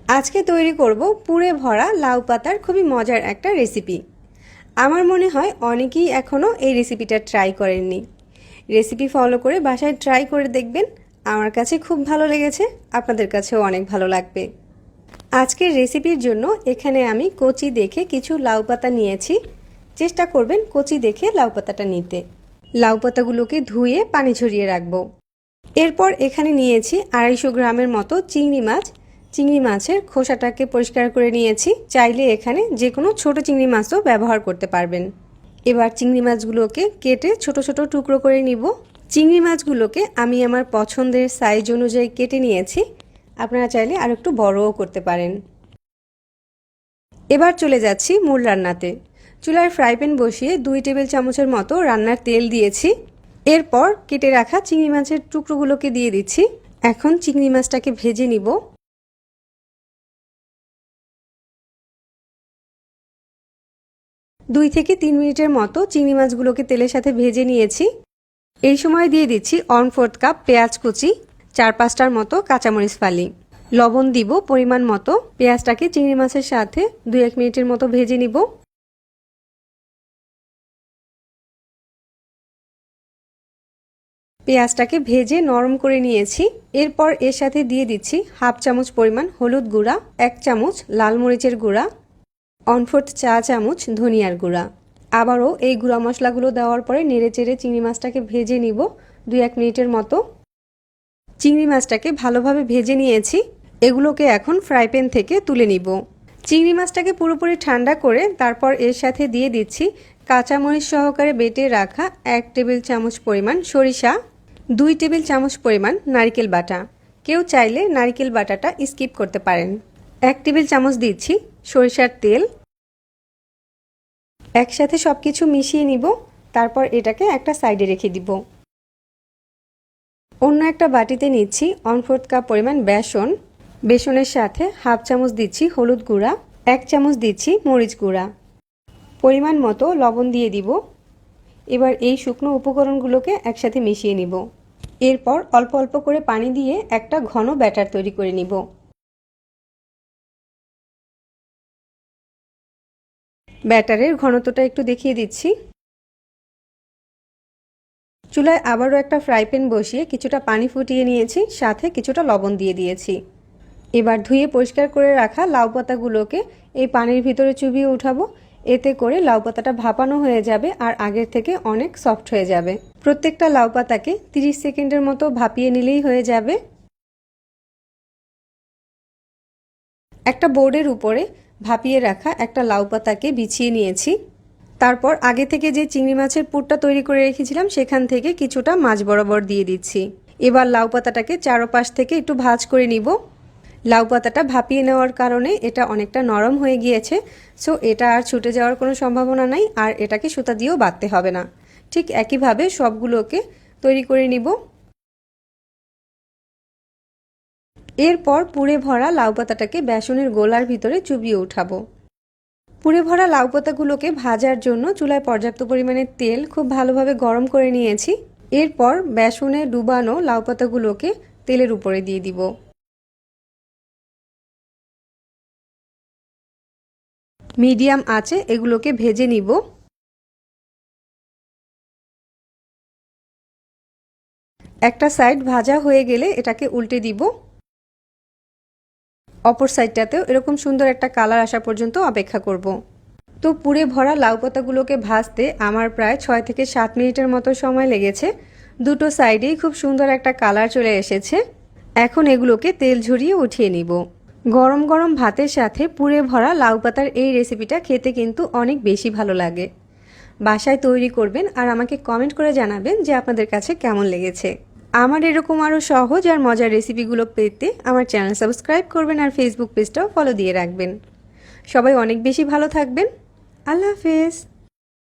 আজকে তৈরি করব পুরে ভরা লাউ পাতার খুবই মজার একটা রেসিপি। আমার মনে হয় অনেকেই এখনও এই রেসিপিটা ট্রাই করেননি। রেসিপি ফলো করে বাসায় ট্রাই করে দেখবেন। আমার কাছে খুব ভালো লেগেছে, আপনাদের কাছেও অনেক ভালো লাগবে। আজকের রেসিপির জন্য এখানে আমি কচি দেখে কিছু লাউ পাতা নিয়েছি। চেষ্টা করবেন কচি দেখে লাউ পাতাটা নিতে। লাউ পাতাগুলোকে ধুয়ে পানি ঝরিয়ে রাখবো। এরপর এখানে নিয়েছি 250 গ্রামের মতো চিংড়ি মাছ। চিংড়ি মাছের খোসাটাকে পরিষ্কার করে নিয়েছি। চাইলে এখানে যে কোনো ছোট চিংড়ি মাছও ব্যবহার করতে পারবেন। এবার চিংড়ি মাছগুলোকে কেটে ছোট ছোট টুকরো করে নিব। চিংড়ি মাছগুলোকে আমি আমার পছন্দের সাইজ অনুযায়ী কেটে নিয়েছি। আপনারা চাইলে আর একটু বড়ও করতে পারেন। এবার চলে যাচ্ছি মূল রান্নাতে। চুলায় ফ্রাই প্যান বসিয়ে 2 টেবিল চামচের মতো রান্নার তেল দিয়েছি। এরপর কেটে রাখা চিংড়ি মাছের টুকরোগুলোকে দিয়ে দিচ্ছি। এখন চিংড়ি মাছটাকে ভেজে নিব। 2 থেকে 3 মিনিটের মতো চিংড়ি মাছগুলোকে তেলের সাথে ভেজে নিয়েছি। এই সময় দিয়ে দিচ্ছি 1/4 কাপ পেঁয়াজ কুচি, 4-5টার মতো কাঁচামরিচ ফালি, লবণ দিব পরিমাণ মতো। পেঁয়াজটাকে চিংড়ি মাছের সাথে 2-1 মিনিটের মতো ভেজে নিব। পেঁয়াজটাকে ভেজে নরম করে নিয়েছি। এরপর এর সাথে দিয়ে দিচ্ছি 1/2 চামচ পরিমাণ হলুদ গুঁড়া, 1 চামচ লাল মরিচের গুঁড়া, 1/4 চা চামচ ধনিয়ার গুঁড়া। আবারও এই গুঁড়া মশলাগুলো দেওয়ার পরে নেড়েচেড়ে চিংড়ি মাছটাকে ভেজে নিব 2-1 মিনিটের মতো। চিংড়ি মাছটাকে ভালোভাবে ভেজে নিয়েছি। এগুলোকে এখন ফ্রাই প্যান থেকে তুলে নিব। চিংড়ি মাছটাকে পুরোপুরি ঠান্ডা করে তারপর এর সাথে দিয়ে দিচ্ছি কাঁচামরিচ সহকারে বেটে রাখা 1 টেবিল চামচ পরিমাণ সরিষা, 2 টেবিল চামচ পরিমাণ নারকেল বাটা। কেউ চাইলে নারকেল বাটাটা স্কিপ করতে পারেন। 1 টেবিল চামচ দিচ্ছি সরিষার তেল। একসাথে সবকিছু মিশিয়ে নিব। তারপর এটাকে একটা সাইডে রেখে দিব। অন্য একটা বাটিতে নিচ্ছি 1/4 কাপ পরিমাণ বেসন। বেসনের সাথে 1/2 চামচ দিচ্ছি হলুদ গুঁড়া, 1 চামচ দিচ্ছি মরিচ গুঁড়া, পরিমাণ মতো লবণ দিয়ে দিব। এবার এই শুকনো উপকরণগুলোকে একসাথে মিশিয়ে নিব। এরপর অল্প অল্প করে পানি দিয়ে একটা ঘন ব্যাটার তৈরি করে নিব। ব্যাটারের ঘনত্বটা একটু দেখিয়ে দিচ্ছি। চুলায় আবারও একটা ফ্রাই প্যান বসিয়ে কিছুটা পানি ফুটিয়ে নিয়েছি, সাথে কিছুটা লবণ দিয়ে দিয়েছি। এবার ধুয়ে পরিষ্কার করে রাখা লাউ পাতাগুলোকে এই পানির ভিতরে চুবিয়ে উঠাবো। এতে করে লাউ পাতাটা ভাপানো হয়ে যাবে আর আগের থেকে অনেক সফট হয়ে যাবে। প্রত্যেকটা লাউ পাতাকে 30 সেকেন্ডের মতো ভাপিয়ে নিলেই হয়ে যাবে। একটা বোর্ডের উপরে ভাপিয়ে রাখা একটা লাউ পাতাকে বিছিয়ে নিয়েছি। তারপর আগে থেকে যে চিংড়ি মাছের পুরটা তৈরি করে রেখেছিলাম সেখান থেকে কিছুটা মাছ বরাবর দিয়ে দিচ্ছি। এবার লাউ পাতাটাকে চারপাশ থেকে একটু ভাঁজ করে নিব। লাউ পাতাটা ভাপিয়ে নেওয়ার কারণে এটা অনেকটা নরম হয়ে গিয়েছে। সো এটা আর ছুটে যাওয়ার কোনো সম্ভাবনা নাই, আর এটাকে সুতা দিয়েও বাঁধতে হবে না। ঠিক একইভাবে সবগুলোকে তৈরি করে নিব। এরপর পুরে ভরা লাউ পাতাটাকে বেসনের গোলার ভিতরে চুবিয়ে উঠাবো। পুরে ভরা লাউ পাতাগুলোকে ভাজার জন্য চুলায় পর্যাপ্ত পরিমাণে তেল খুব ভালোভাবে গরম করে নিয়েছি। এরপর বেসনে ডুবানো লাউ পাতাগুলোকে তেলের উপরে দিয়ে দিব। মিডিয়াম আঁচে এগুলোকে ভেজে নিব। একটা সাইড ভাজা হয়ে গেলে এটাকে উল্টে দিব। অপর সাইডটাতেও এরকম সুন্দর একটা কালার আসা পর্যন্ত অপেক্ষা করব। তো পুরে ভরা লাউ পাতাগুলোকে ভাজতে আমার প্রায় 6 থেকে 7 মিনিটের মতো সময় লেগেছে। দুটো সাইডেই খুব সুন্দর একটা কালার চলে এসেছে। এখন এগুলোকে তেল ঝরিয়ে উঠিয়ে নিব। গরম গরম ভাতের সাথে পুরে ভরা লাউ পাতার এই রেসিপিটা খেতে কিন্তু অনেক বেশি ভালো লাগে। বাসায় তৈরি করবেন আর আমাকে কমেন্ট করে জানাবেন যে আপনাদের কাছে কেমন লেগেছে। আমার এরকম আরও সহজ আর মজার রেসিপিগুলো পেতে আমার চ্যানেল সাবস্ক্রাইব করবেন আর ফেসবুক পেজটাও ফলো দিয়ে রাখবেন। সবাই অনেক বেশি ভালো থাকবেন। আল্লাহ হাফেজ।